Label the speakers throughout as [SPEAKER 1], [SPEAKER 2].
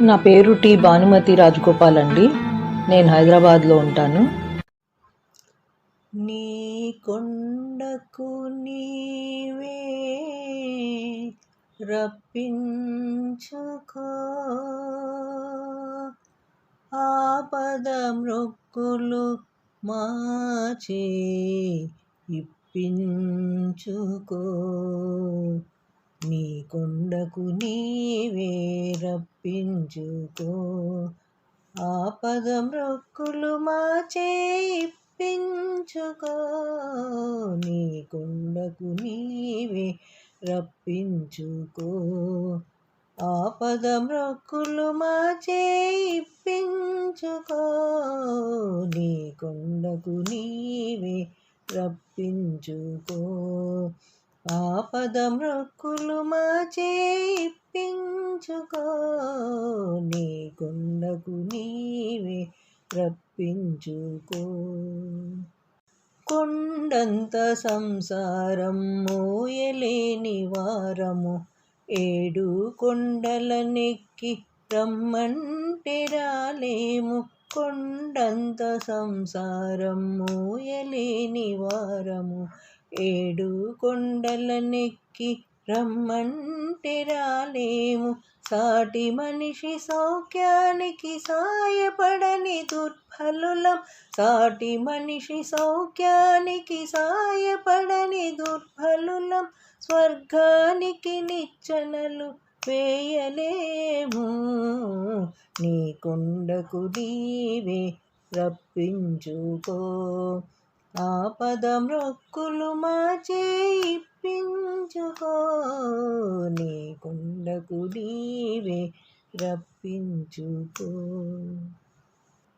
[SPEAKER 1] నా పేరు టి భానుమతి రాజగోపాల్ అండి. నేను హైదరాబాద్లో ఉంటాను.
[SPEAKER 2] నీ కొండకు నీవే రప్పించుకో, ఆపద మృక్కులు మాచే ఇప్పించుకో. నీ కొండకు నీవే రప్పించుకో, ఆపద మృక్కులు మాచే ఇప్పించుకో. నీ కొండకు నీవే రప్పించుకో, ఆపద మృక్కులు మాచే ఇప్పించుకో. నీ కొండకు నీవే రప్పించుకో, ఆపద మృక్కులు మాచే ఇప్పించుకో. నీ కొండకు నీవే రప్పించుకో. కొండంత సంసారం మోయలేని వారము, ఏడు కొండలనెక్కి రమ్మంటే రాలేము. కొండంత సంసారం మోయలేని వారము, ఏడు కొండలనెక్కి రమ్మంటే రాలేము. సాటి మనిషి సౌఖ్యానికి సాయపడని దుర్బలులం, సాటి మనిషి సౌఖ్యానికి సాయపడని దుర్బలులం. స్వర్గానికి నిచ్చెనలు వేయలేము, నీ కొండకు నీవే రప్పించుకో, ఆపద మృక్కులు మాచే ఇప్పించుకో. నీ కొండకు నీవే రప్పించుకో.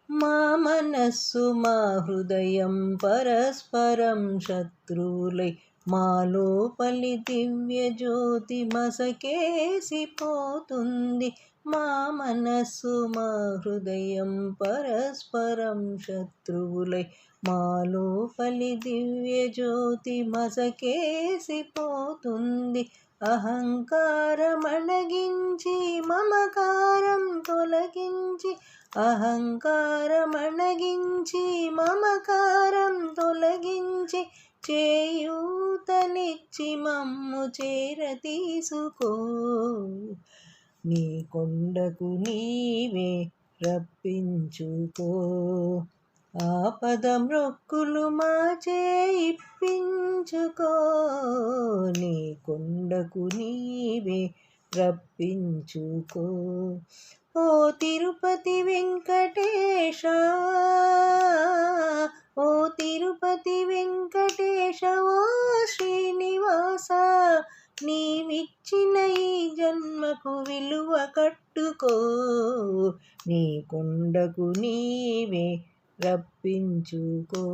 [SPEAKER 2] మా మనస్సు మా హృదయం పరస్పరం శత్రువులై, మా లోపలి దివ్య జ్యోతి మసకేసిపోతుంది. మా మనస్సు మా హృదయం పరస్పరం శత్రువులై, మా లోపలి దివ్య జ్యోతి మసకేసిపోతుంది. అహంకారమణగించి మమకారం తొలగించి, అహంకారమణగించి మమకారం తొలగించి, చేయూతనిచ్చి మమ్ము చేరతీసుకో. నీ కొండకు నీవే రప్పించుకో, ఆపద మృక్కులు మాచే ఇప్పించుకో. నీ కొండకు నీవే రప్పించుకో. ఓ తిరుపతి వెంకటేశ, ఓ తిరుపతి వెంకటేశ, ఓ శ్రీనివాస, నీవిచ్చిన ఈ జన్మకు విలువ కట్టుకో. నీ కొండకు నీవే రప్పించుకో,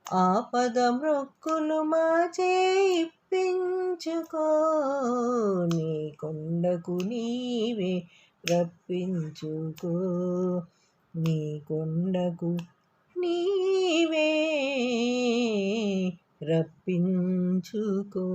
[SPEAKER 2] ఆపద మృక్కులు మాచే ఇప్పించుకో. నీ కొండకు నీవే రప్పించుకో, నీ కొండకు నీవే రప్పించుకో.